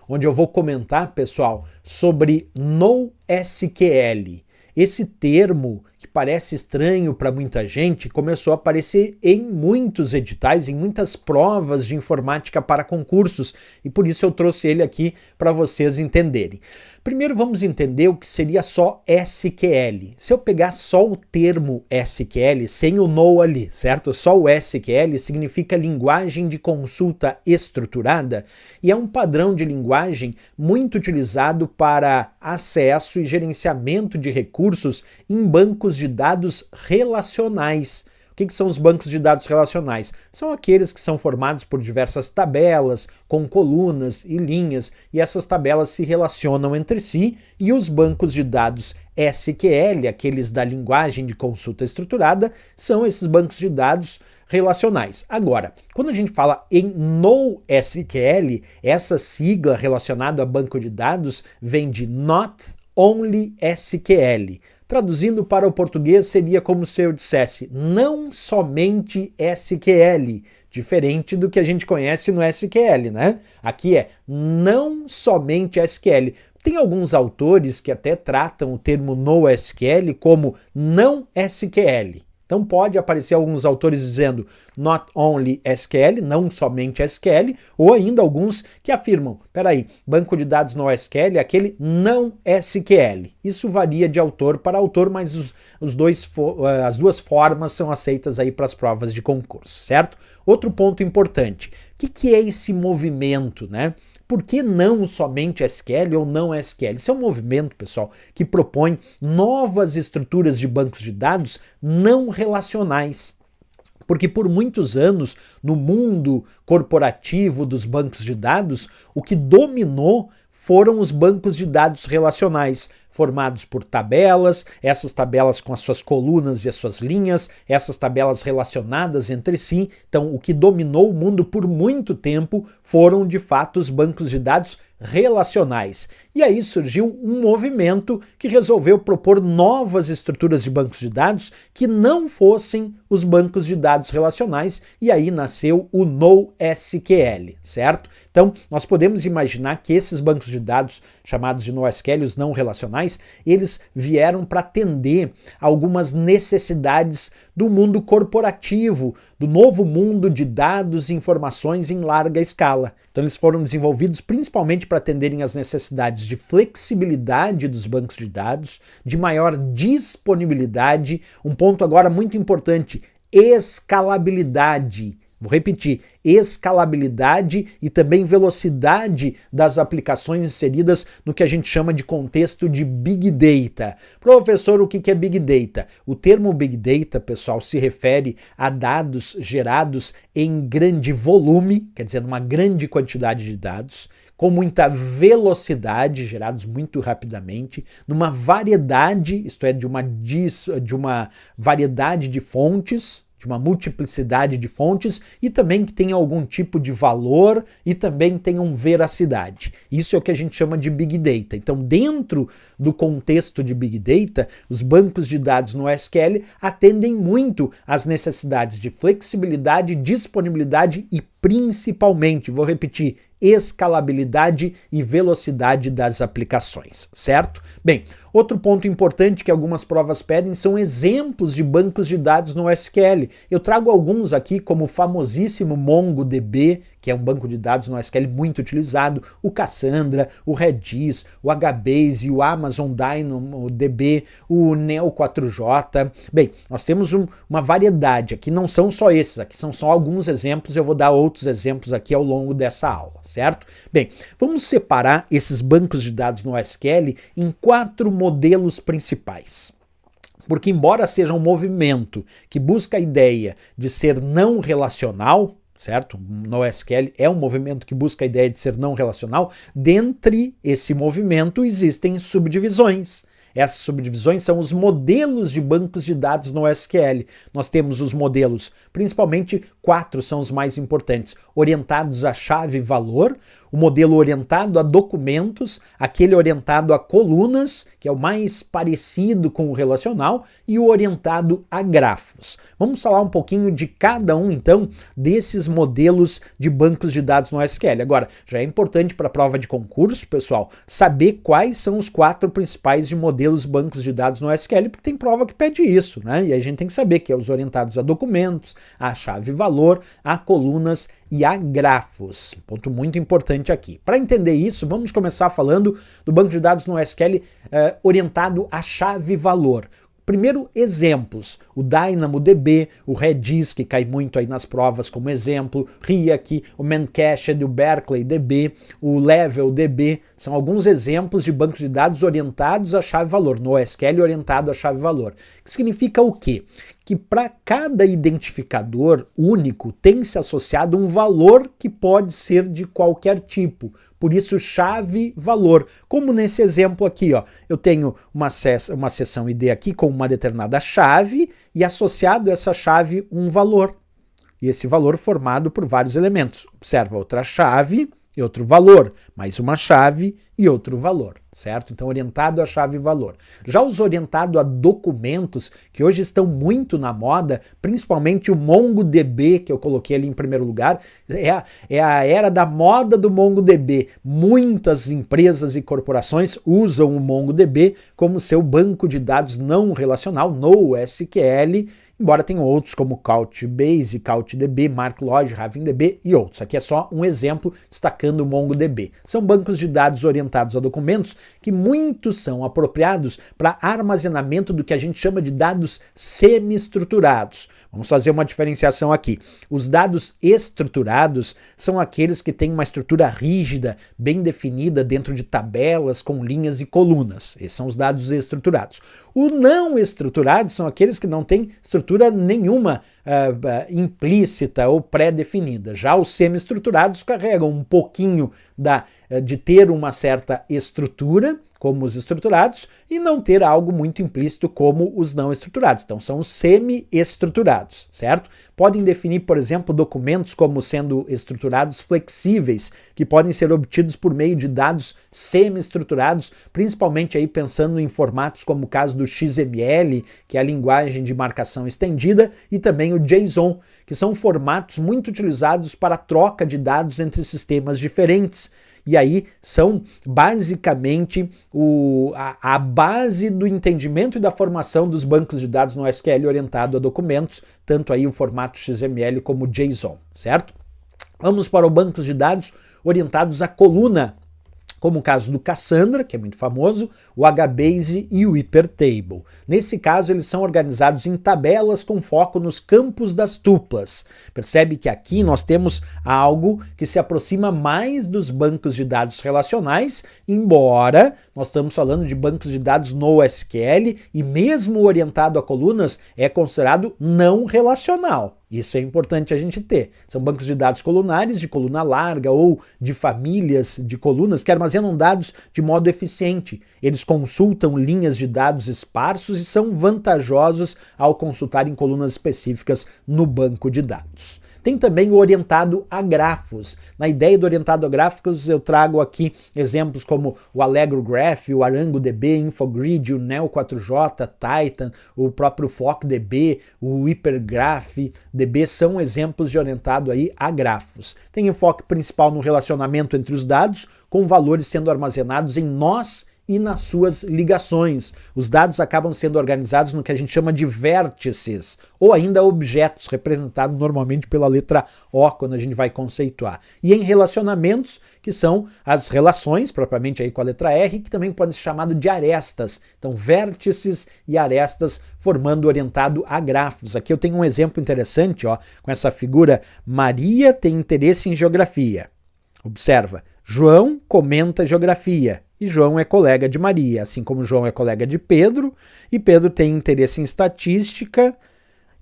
onde eu vou comentar, pessoal, sobre NoSQL. Esse termo, que parece estranho para muita gente, começou a aparecer em muitos editais, em muitas provas de informática para concursos, e por isso eu trouxe ele aqui para vocês entenderem. Primeiro vamos entender o que seria só SQL. Se eu pegar só o termo SQL, sem o no ali, certo? Só o SQL significa linguagem de consulta estruturada e é um padrão de linguagem muito utilizado para acesso e gerenciamento de recursos em bancos de dados relacionais. O que são os bancos de dados relacionais? São aqueles que são formados por diversas tabelas, com colunas e linhas, e essas tabelas se relacionam entre si, e os bancos de dados SQL, aqueles da linguagem de consulta estruturada, são esses bancos de dados relacionais. Agora, quando a gente fala em NoSQL, essa sigla relacionada a banco de dados vem de Not Only SQL. Traduzindo para o português seria como se eu dissesse não somente SQL, diferente do que a gente conhece no SQL, né? Aqui é não somente SQL. Tem alguns autores que até tratam o termo NoSQL como não SQL. Então pode aparecer alguns autores dizendo not only SQL, não somente SQL, ou ainda alguns que afirmam, peraí, banco de dados no SQL é aquele não SQL. Isso varia de autor para autor, mas as duas formas são aceitas aí para as provas de concurso, certo? Outro ponto importante, o que é esse movimento, né? Por que não somente SQL ou não SQL? Isso é um movimento, pessoal, que propõe novas estruturas de bancos de dados não relacionais. Porque por muitos anos, no mundo corporativo dos bancos de dados, o que dominou foram os bancos de dados relacionais, formados por tabelas, essas tabelas com as suas colunas e as suas linhas, essas tabelas relacionadas entre si. Então, o que dominou o mundo por muito tempo foram, de fato, os bancos de dados relacionais. E aí surgiu um movimento que resolveu propor novas estruturas de bancos de dados que não fossem os bancos de dados relacionais, e aí nasceu o NoSQL, certo? Então, nós podemos imaginar que esses bancos de dados chamados de NoSQL, os não relacionais, eles vieram para atender algumas necessidades do mundo corporativo, do novo mundo de dados e informações em larga escala. Então eles foram desenvolvidos principalmente para atenderem às necessidades de flexibilidade dos bancos de dados, de maior disponibilidade, um ponto agora muito importante, escalabilidade. Vou repetir, escalabilidade e também velocidade das aplicações inseridas no que a gente chama de contexto de Big Data. Professor, o que é Big Data? O termo Big Data, pessoal, se refere a dados gerados em grande volume, quer dizer, numa grande quantidade de dados, com muita velocidade, gerados muito rapidamente, numa variedade, isto é, de uma variedade de fontes, de uma multiplicidade de fontes, e também que tenha algum tipo de valor e também tenham veracidade. Isso é o que a gente chama de Big Data. Então, dentro do contexto de Big Data, os bancos de dados no SQL atendem muito às necessidades de flexibilidade, disponibilidade e principalmente, vou repetir, escalabilidade e velocidade das aplicações, certo? Bem, outro ponto importante que algumas provas pedem são exemplos de bancos de dados no SQL. Eu trago alguns aqui, como o famosíssimo MongoDB, que é um banco de dados no SQL muito utilizado, o Cassandra, o Redis, o HBase, o Amazon DynamoDB, o Neo4j. Bem, nós temos uma variedade, aqui não são só esses, aqui são só alguns exemplos, eu vou dar outros exemplos aqui ao longo dessa aula, certo? Bem, vamos separar esses bancos de dados no SQL em 4 modelos principais. Porque embora seja um movimento que busca a ideia de ser não relacional, certo? NoSQL é um movimento que busca a ideia de ser não relacional, dentre esse movimento existem subdivisões. Essas subdivisões são os modelos de bancos de dados no SQL. Nós temos os modelos principalmente quatro são os mais importantes: orientados a chave-valor, o modelo orientado a documentos, aquele orientado a colunas, que é o mais parecido com o relacional, e o orientado a grafos. Vamos falar um pouquinho de cada um, então, desses modelos de bancos de dados no SQL. Agora, já é importante para a prova de concurso, pessoal, saber quais são os quatro principais de modelos bancos de dados no SQL, porque tem prova que pede isso, né? E a gente tem que saber que é os orientados a documentos, a chave-valor, a colunas e a grafos. Ponto muito importante aqui. Para entender isso, vamos começar falando do banco de dados no SQL orientado a chave-valor. Primeiro, exemplos. O DynamoDB, o Redis, que cai muito aí nas provas como exemplo, RIAC, o Memcached, o BerkeleyDB, o LevelDB, são alguns exemplos de bancos de dados orientados a chave-valor, no SQL orientado a chave-valor. Que significa o quê? Que para cada identificador único tem-se associado um valor que pode ser de qualquer tipo. Por isso, chave-valor. Como nesse exemplo aqui, ó, eu tenho uma seção ID aqui com uma determinada chave e associado a essa chave um valor. E esse valor formado por vários elementos. Observa outra chave e outro valor, mais uma chave e outro valor, certo? Então, orientado a chave e valor. Já os orientados a documentos, que hoje estão muito na moda, principalmente o MongoDB, que eu coloquei ali em primeiro lugar, é a era da moda do MongoDB. Muitas empresas e corporações usam o MongoDB como seu banco de dados não relacional, NoSQL, embora tenham outros como Couchbase, CouchDB, MarkLogic, RavenDB e outros. Aqui é só um exemplo destacando o MongoDB. São bancos de dados orientados a documentos que muitos são apropriados para armazenamento do que a gente chama de dados semi-estruturados. Vamos fazer uma diferenciação aqui. Os dados estruturados são aqueles que têm uma estrutura rígida, bem definida dentro de tabelas com linhas e colunas. Esses são os dados estruturados. Os não estruturados são aqueles que não têm estrutura nenhuma implícita ou pré-definida. Já os semi-estruturados carregam um pouquinho de ter uma certa estrutura, como os estruturados, e não ter algo muito implícito como os não estruturados. Então, são os semi-estruturados, certo? Podem definir, por exemplo, documentos como sendo estruturados flexíveis, que podem ser obtidos por meio de dados semi-estruturados, principalmente aí pensando em formatos como o caso do XML, que é a linguagem de marcação estendida, e também o JSON, que são formatos muito utilizados para a troca de dados entre sistemas diferentes. E aí são basicamente a base do entendimento e da formação dos bancos de dados no SQL orientado a documentos, tanto aí o formato XML como JSON, certo? Vamos para o banco de dados orientados a coluna, como o caso do Cassandra, que é muito famoso, o HBase e o Hypertable. Nesse caso, eles são organizados em tabelas com foco nos campos das tuplas. Percebe que aqui nós temos algo que se aproxima mais dos bancos de dados relacionais, embora nós estamos falando de bancos de dados no SQL e mesmo orientado a colunas é considerado não relacional. Isso é importante a gente ter. São bancos de dados colunares, de coluna larga ou de famílias de colunas que armazenam dados de modo eficiente. Eles consultam linhas de dados esparsos e são vantajosos ao consultar em colunas específicas no banco de dados. Tem também o orientado a grafos. Na ideia do orientado a grafos, eu trago aqui exemplos como o Allegro Graph, o ArangoDB, Infogrid, o Neo4j, Titan, o próprio FlockDB, o HyperGraphDB são exemplos de orientado aí a grafos. Tem enfoque principal no relacionamento entre os dados, com valores sendo armazenados em nós e nas suas ligações. Os dados acabam sendo organizados no que a gente chama de vértices, ou ainda objetos, representados normalmente pela letra O, quando a gente vai conceituar. E em relacionamentos, que são as relações, propriamente aí com a letra R, que também podem ser chamados de arestas. Então, vértices e arestas formando orientado a grafos. Aqui eu tenho um exemplo interessante, ó, com essa figura. Maria tem interesse em geografia. Observa, João comenta geografia. E João é colega de Maria, assim como João é colega de Pedro, e Pedro tem interesse em estatística,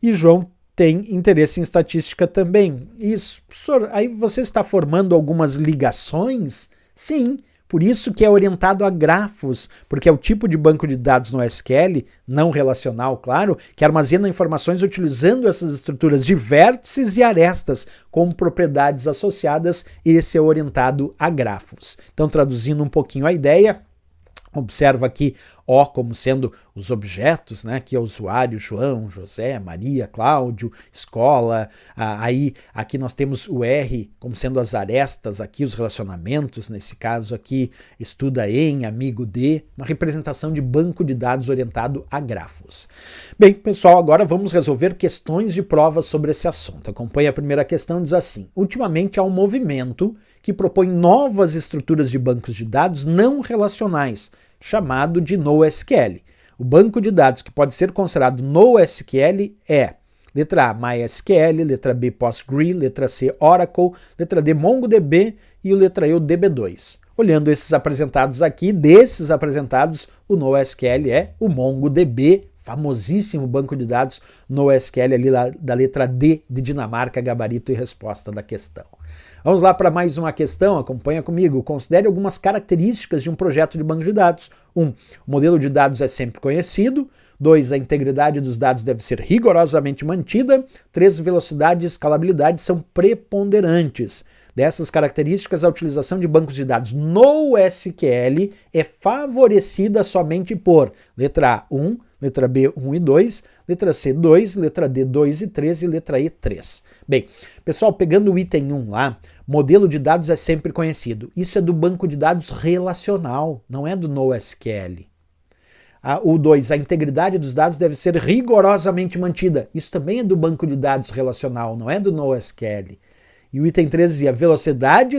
e João tem interesse em estatística também. Isso, professor, aí você está formando algumas ligações? Sim, Por isso que é orientado a grafos, porque é o tipo de banco de dados no SQL, não relacional, claro, que armazena informações utilizando essas estruturas de vértices e arestas com propriedades associadas, e esse é orientado a grafos. Então, traduzindo um pouquinho a ideia, observa aqui O como sendo os objetos, né? Que é o usuário, João, José, Maria, Cláudio, escola. Aí aqui nós temos o R como sendo as arestas, aqui os relacionamentos, nesse caso aqui, estuda em, amigo de, uma representação de banco de dados orientado a grafos. Bem, pessoal, agora vamos resolver questões de provas sobre esse assunto. Acompanhe a primeira questão, diz assim: ultimamente há um movimento que propõe novas estruturas de bancos de dados não relacionais, chamado de NoSQL. O banco de dados que pode ser considerado NoSQL é letra A, MySQL, letra B, Postgre, letra C, Oracle, letra D, MongoDB e letra E, o DB2. Olhando esses apresentados aqui, desses apresentados, o NoSQL é o MongoDB, famosíssimo banco de dados NoSQL ali da letra D de Dinamarca, gabarito e resposta da questão. Vamos lá para mais uma questão, acompanha comigo. Considere algumas características de um projeto de banco de dados. 1. O modelo de dados é sempre conhecido. 2. A integridade dos dados deve ser rigorosamente mantida. 3. Velocidade e escalabilidade são preponderantes. Dessas características, a utilização de bancos de dados no SQL é favorecida somente por letra A, 1, letra B, 1 e 2, letra C, 2, letra D, 2 e 3 e letra E, 3. Bem, pessoal, pegando o item 1 lá, modelo de dados é sempre conhecido. Isso é do banco de dados relacional, não é do NoSQL. O 2, a integridade dos dados deve ser rigorosamente mantida. Isso também é do banco de dados relacional, não é do NoSQL. E o item 3 dizia: velocidade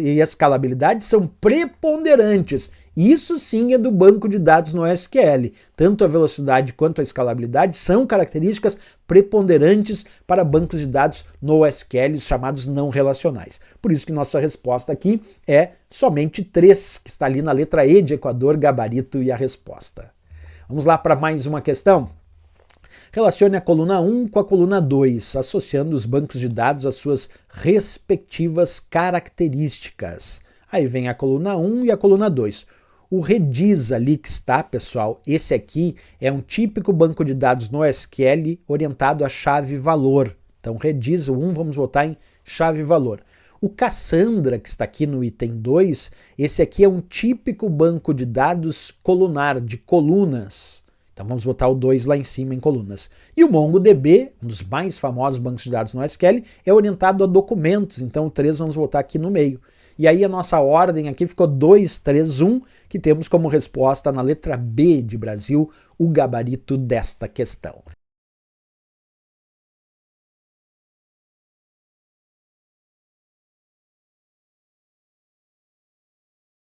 e escalabilidade são preponderantes. Isso sim é do banco de dados no SQL. Tanto a velocidade quanto a escalabilidade são características preponderantes para bancos de dados no SQL, chamados não relacionais. Por isso que nossa resposta aqui é somente 3, que está ali na letra E de Equador, gabarito e a resposta. Vamos lá para mais uma questão? Relacione a coluna 1 com a coluna 2, associando os bancos de dados às suas respectivas características. Aí vem a coluna 1 e a coluna 2. O Redis ali que está, pessoal, esse aqui é um típico banco de dados no SQL orientado a chave-valor. Então, Redis, o 1, vamos botar em chave-valor. O Cassandra, que está aqui no item 2, esse aqui é um típico banco de dados colunar, de colunas. Então vamos botar o 2 lá em cima em colunas. E o MongoDB, um dos mais famosos bancos de dados no SQL, é orientado a documentos. Então o 3 vamos botar aqui no meio. E aí a nossa ordem aqui ficou 2, 3, 1, que temos como resposta na letra B de Brasil o gabarito desta questão.